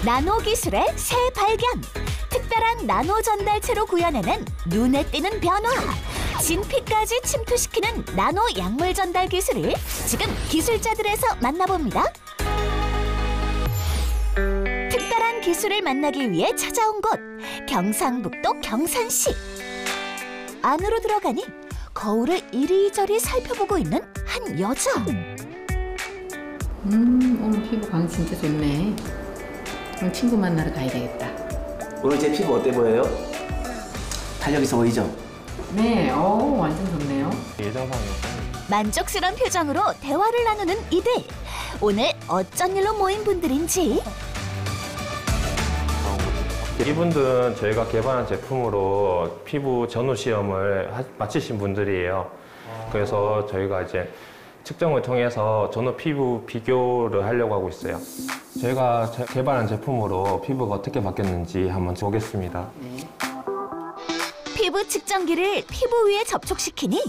나노 기술의 새 발견. 특별한 나노 전달체로 구현해낸 눈에 띄는 변화. 진피까지 침투시키는 나노 약물 전달 기술을 지금 기술자들에서 만나봅니다. 특별한 기술을 만나기 위해 찾아온 곳, 경상북도 경산시. 안으로 들어가니 거울을 이리저리 살펴보고 있는 한 여자. 오늘 피부 광 진짜 좋네. 오늘 친구 만나러 가야 되겠다. 오늘 제 피부 어때 보여요? 탄력 있어 보이죠? 네, 완전 좋네요. 예정상이요. 만족스러운 표정으로 대화를 나누는 이들. 오늘 어쩐 일로 모인 분들인지. 이분들은 저희가 개발한 제품으로 피부 전후 시험을 마치신 분들이에요. 그래서 저희가 이제 측정을 통해서 전후 피부 비교를 하려고 하고 있어요. 저희가 개발한 제품으로 피부가 어떻게 바뀌었는지 한번 보겠습니다. 피부 측정기를 피부 위에 접촉시키니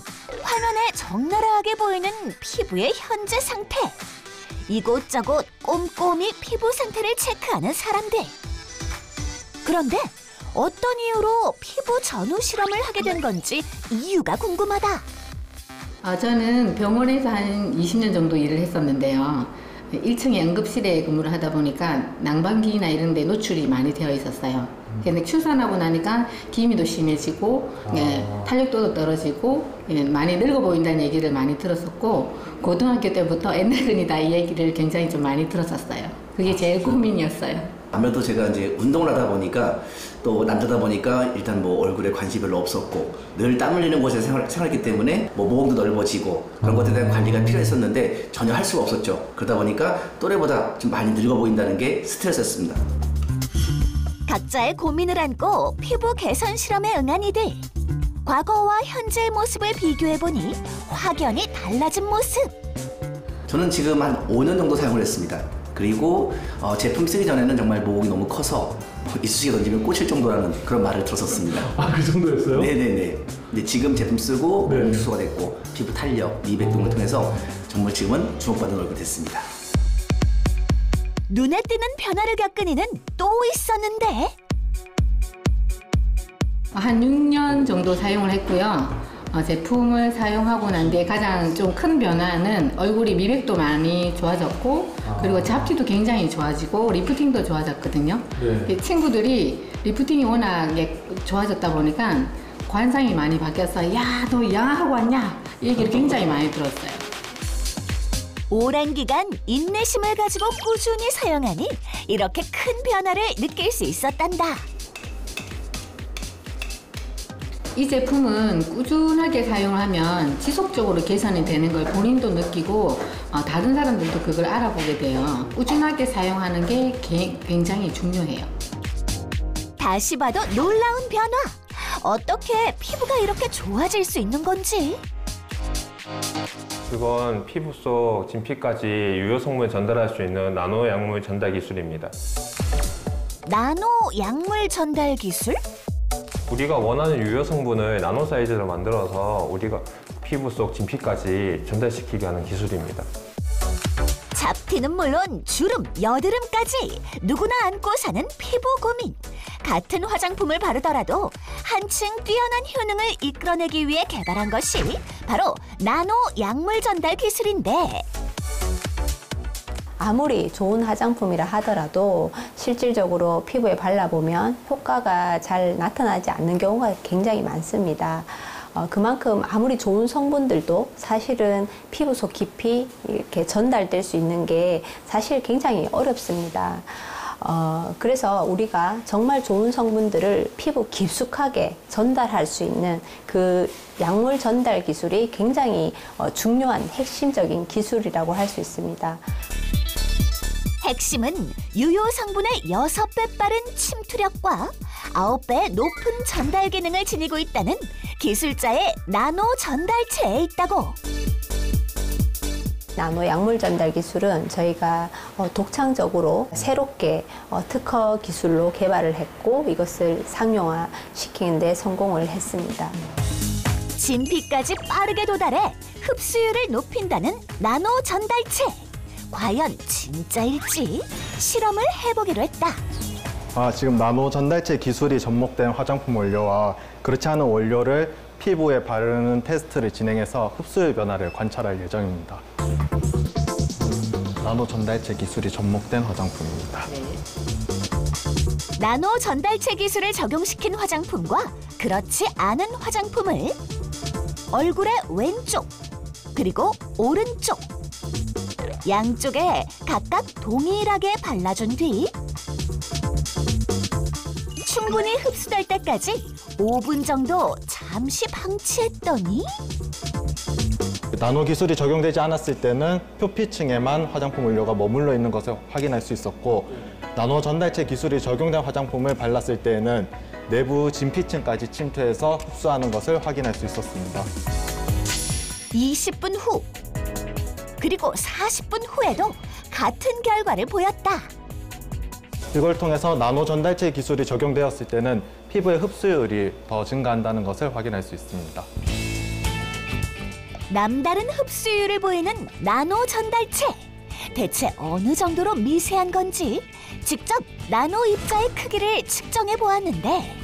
화면에 적나라하게 보이는 피부의 현재 상태. 이곳저곳 꼼꼼히 피부 상태를 체크하는 사람들. 그런데 어떤 이유로 피부 전후 실험을 하게 된 건지 이유가 궁금하다. 저는 병원에서 한 20년 정도 일을 했었는데요. 1층에 응급실에 근무를 하다 보니까 난방기나 이런 데 노출이 많이 되어 있었어요. 근데 출산하고 나니까 기미도 심해지고 탄력도도 떨어지고 많이 늙어 보인다는 얘기를 많이 들었었고, 고등학교 때부터 옛날근이다 이 얘기를 굉장히 좀 많이 들었었어요. 그게 제일 고민이었어요. 아무래도 제가 이제 운동을 하다 보니까 또 남자다 보니까 일단 뭐 얼굴에 관심이 별로 없었고 늘 땀 흘리는 곳에서 생활했기 때문에 뭐 모공도 넓어지고 그런 것들에 대한 관리가 필요했었는데 전혀 할 수가 없었죠. 그러다 보니까 또래보다 좀 많이 늙어 보인다는 게 스트레스였습니다. 각자의 고민을 안고 피부 개선 실험에 응한 이들. 과거와 현재의 모습을 비교해보니 확연히 달라진 모습. 저는 지금 한 5년 정도 사용을 했습니다. 그리고 제품 쓰기 전에는 정말 모공이 너무 커서 이쑤시개 던지면 꽂힐 정도라는 그런 말을 들었었습니다. 아, 그 정도였어요? 네네네. 근데 지금 제품 쓰고 모공 축소가 됐고 피부 탄력, 미백 등을 통해서 정말 지금은 주목받는 얼굴이 됐습니다. 눈에 띄는 변화를 겪은 이는 또 있었는데. 한 6년 정도 사용을 했고요. 제품을 사용하고 난 뒤에 가장 좀 큰 변화는 얼굴이 미백도 많이 좋아졌고, 그리고 잡티도 굉장히 좋아지고 리프팅도 좋아졌거든요. 네. 친구들이 리프팅이 워낙에 좋아졌다 보니까 관상이 많이 바뀌어서 야, 너 양하고 왔냐? 이 얘기를 굉장히 많이 들었어요. 오랜 기간 인내심을 가지고 꾸준히 사용하니 이렇게 큰 변화를 느낄 수 있었단다. 이 제품은 꾸준하게 사용하면 지속적으로 개선이 되는 걸 본인도 느끼고 다른 사람들도 그걸 알아보게 돼요. 꾸준하게 사용하는 게 굉장히 중요해요. 다시 봐도 놀라운 변화. 어떻게 피부가 이렇게 좋아질 수 있는 건지. 그건 피부 속 진피까지 유효 성분을 전달할 수 있는 나노 약물 전달 기술입니다. 나노 약물 전달 기술? 우리가 원하는 유효 성분을 나노 사이즈로 만들어서 우리가 피부 속 진피까지 전달시키게 하는 기술입니다. 잡티는 물론 주름, 여드름까지 누구나 안고 사는 피부 고민. 같은 화장품을 바르더라도 한층 뛰어난 효능을 이끌어내기 위해 개발한 것이 바로 나노 약물 전달 기술인데, 아무리 좋은 화장품이라 하더라도 실질적으로 피부에 발라보면 효과가 잘 나타나지 않는 경우가 굉장히 많습니다. 그만큼 아무리 좋은 성분들도 사실은 피부 속 깊이 이렇게 전달될 수 있는 게 사실 굉장히 어렵습니다. 그래서 우리가 정말 좋은 성분들을 피부 깊숙하게 전달할 수 있는 그 약물 전달 기술이 굉장히 중요한 핵심적인 기술이라고 할 수 있습니다. 핵심은 유효 성분의 6배 빠른 침투력과 9배 높은 전달 기능을 지니고 있다는 기술자의 나노 전달체에 있다고. 나노 약물 전달 기술은 저희가 독창적으로 새롭게 특허 기술로 개발을 했고 이것을 상용화 시키는 데 성공을 했습니다. 진피까지 빠르게 도달해 흡수율을 높인다는 나노 전달체. 과연 진짜일지 실험을 해보기로 했다. 지금 나노 전달체 기술이 접목된 화장품 원료와 그렇지 않은 원료를 피부에 바르는 테스트를 진행해서 흡수율 변화를 관찰할 예정입니다. 나노 전달체 기술이 접목된 화장품입니다. 나노 전달체 기술을 적용시킨 화장품과 그렇지 않은 화장품을 얼굴의 왼쪽 그리고 오른쪽 양쪽에 각각 동일하게 발라준 뒤 충분히 흡수될 때까지 5분 정도 잠시 방치했더니 나노 기술이 적용되지 않았을 때는 표피층에만 화장품 원료가 머물러 있는 것을 확인할 수 있었고, 나노 전달체 기술이 적용된 화장품을 발랐을 때에는 내부 진피층까지 침투해서 흡수하는 것을 확인할 수 있었습니다. 20분 후 그리고 40분 후에도 같은 결과를 보였다. 이걸 통해서 나노 전달체 기술이 적용되었을 때는 피부의 흡수율이 더 증가한다는 것을 확인할 수 있습니다. 남다른 흡수율을 보이는 나노 전달체. 대체 어느 정도로 미세한 건지 직접 나노 입자의 크기를 측정해 보았는데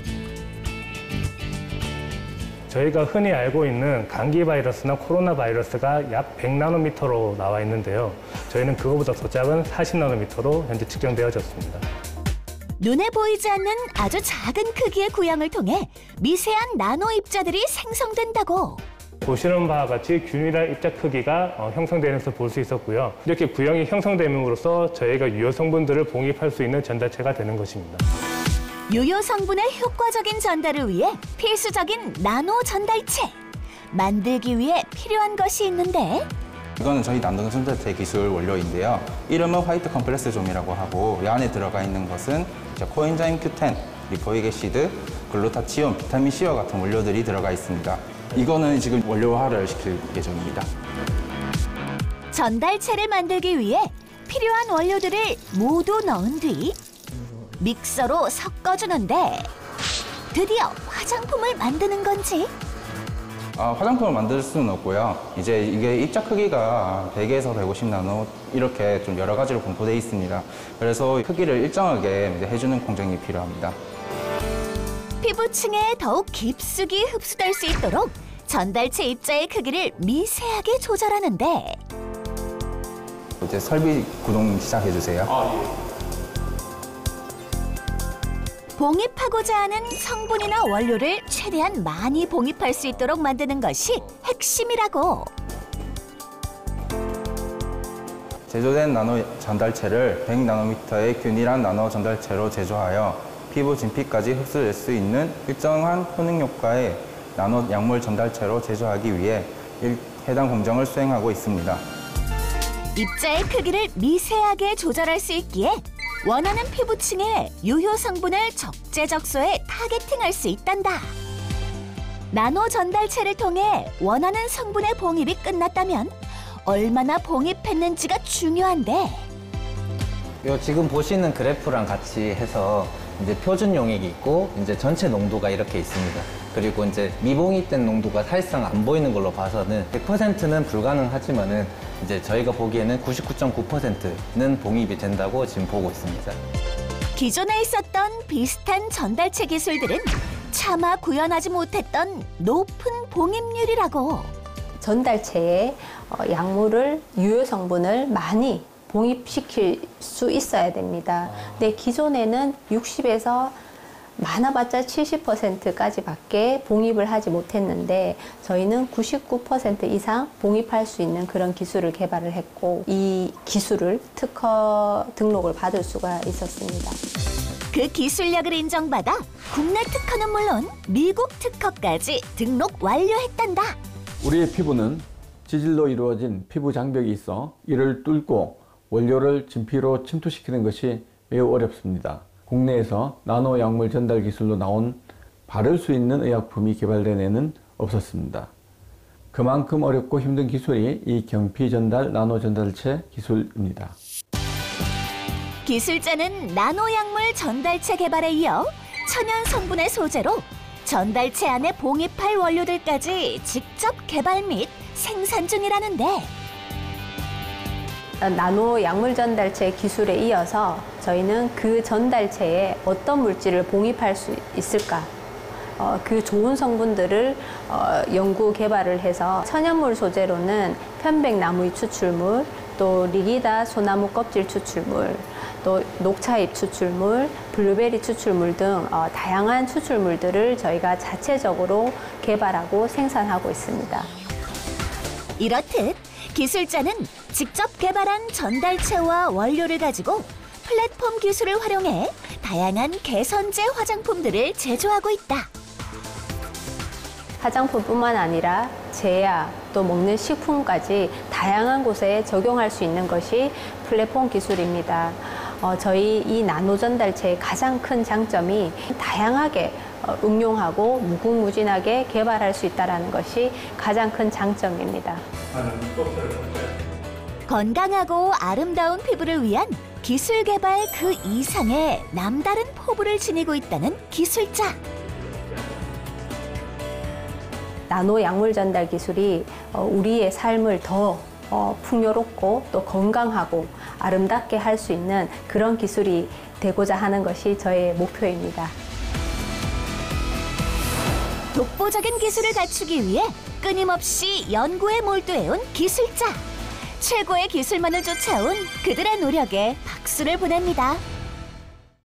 저희가 흔히 알고 있는 감기 바이러스나 코로나 바이러스가 약 100나노미터로 나와 있는데요. 저희는 그거보다 더 작은 40나노미터로 현재 측정되어졌습니다. 눈에 보이지 않는 아주 작은 크기의 구형을 통해 미세한 나노 입자들이 생성된다고. 보시는 바와 같이 균일한 입자 크기가 형성되는 것을 볼 수 있었고요. 이렇게 구형이 형성됨으로써 저희가 유효 성분들을 봉입할 수 있는 전달체가 되는 것입니다. 유효 성분의 효과적인 전달을 위해 필수적인 나노 전달체. 만들기 위해 필요한 것이 있는데 이거는 저희 나노 전달체 기술 원료인데요. 이름은 화이트 컴플렉스좀이라고 하고 이 안에 들어가 있는 것은 코엔자임 Q10, 리포익 애시드, 글루타치온, 비타민 C와 같은 원료들이 들어가 있습니다. 이거는 지금 원료화를 시킬 예정입니다. 전달체를 만들기 위해 필요한 원료들을 모두 넣은 뒤 믹서로 섞어주는데 드디어 화장품을 만드는 건지? 화장품을 만들 수는 없고요. 이제 이게 입자 크기가 100에서 150나노 이렇게 좀 여러 가지로 분포되어 있습니다. 그래서 크기를 일정하게 이제 해주는 공정이 필요합니다. 피부층에 더욱 깊숙이 흡수될 수 있도록 전달체 입자의 크기를 미세하게 조절하는데 이제 설비 구동 시작해 주세요. 봉입하고자 하는 성분이나 원료를 최대한 많이 봉입할 수 있도록 만드는 것이 핵심이라고. 제조된 나노 전달체를 100나노미터의 균일한 나노 전달체로 제조하여 피부 진피까지 흡수될 수 있는 일정한 효능 효과의 나노 약물 전달체로 제조하기 위해 해당 공정을 수행하고 있습니다. 입자의 크기를 미세하게 조절할 수 있기에 원하는 피부층에 유효 성분을 적재적소에 타겟팅할 수 있단다. 나노 전달체를 통해 원하는 성분의 봉입이 끝났다면 얼마나 봉입했는지가 중요한데 지금 보시는 그래프랑 같이 해서 이제 표준 용액이 있고 이제 전체 농도가 이렇게 있습니다. 그리고 이제 미봉입된 농도가 사실상 안 보이는 걸로 봐서는 100%는 불가능하지만은 이제 저희가 보기에는 99.9%는 봉입이 된다고 지금 보고 있습니다. 기존에 있었던 비슷한 전달체 기술들은 차마 구현하지 못했던 높은 봉입률이라고. 전달체에 약물을 유효 성분을 많이 봉입시킬 수 있어야 됩니다. 근데 기존에는 60에서 많아봤자 70%까지 밖에 봉입을 하지 못했는데 저희는 99% 이상 봉입할 수 있는 그런 기술을 개발을 했고 이 기술을 특허 등록을 받을 수가 있었습니다. 그 기술력을 인정받아 국내 특허는 물론 미국 특허까지 등록 완료했단다. 우리의 피부는 지질로 이루어진 피부 장벽이 있어 이를 뚫고 원료를 진피로 침투시키는 것이 매우 어렵습니다. 국내에서 나노 약물 전달 기술로 나온 바를 수 있는 의약품이 개발된 애는 없었습니다. 그만큼 어렵고 힘든 기술이 이 경피 전달 나노 전달체 기술입니다. 기술자는 나노 약물 전달체 개발에 이어 천연 성분의 소재로 전달체 안에 봉입할 원료들까지 직접 개발 및 생산 중이라는데 나노 약물 전달체 기술에 이어서 저희는 그 전달체에 어떤 물질을 봉입할 수 있을까? 그 좋은 성분들을 연구 개발을 해서 천연물 소재로는 편백나무의 추출물, 또 리기다 소나무 껍질 추출물, 또 녹차잎 추출물, 블루베리 추출물 등 다양한 추출물들을 저희가 자체적으로 개발하고 생산하고 있습니다. 이렇듯 기술자는 직접 개발한 전달체와 원료를 가지고 플랫폼 기술을 활용해 다양한 개선제 화장품들을 제조하고 있다. 화장품뿐만 아니라 제약, 또 먹는 식품까지 다양한 곳에 적용할 수 있는 것이 플랫폼 기술입니다. 저희 이 나노 전달체의 가장 큰 장점이 다양하게 응용하고 무궁무진하게 개발할 수 있다는 것이 가장 큰 장점입니다. 건강하고 아름다운 피부를 위한 기술 개발 그 이상의 남다른 포부를 지니고 있다는 기술자. 나노 약물 전달 기술이 우리의 삶을 더 풍요롭고 또 건강하고 아름답게 할 수 있는 그런 기술이 되고자 하는 것이 저의 목표입니다. 독보적인 기술을 갖추기 위해 끊임없이 연구에 몰두해온 기술자. 최고의 기술만을 쫓아온 그들의 노력에 박수를 보냅니다.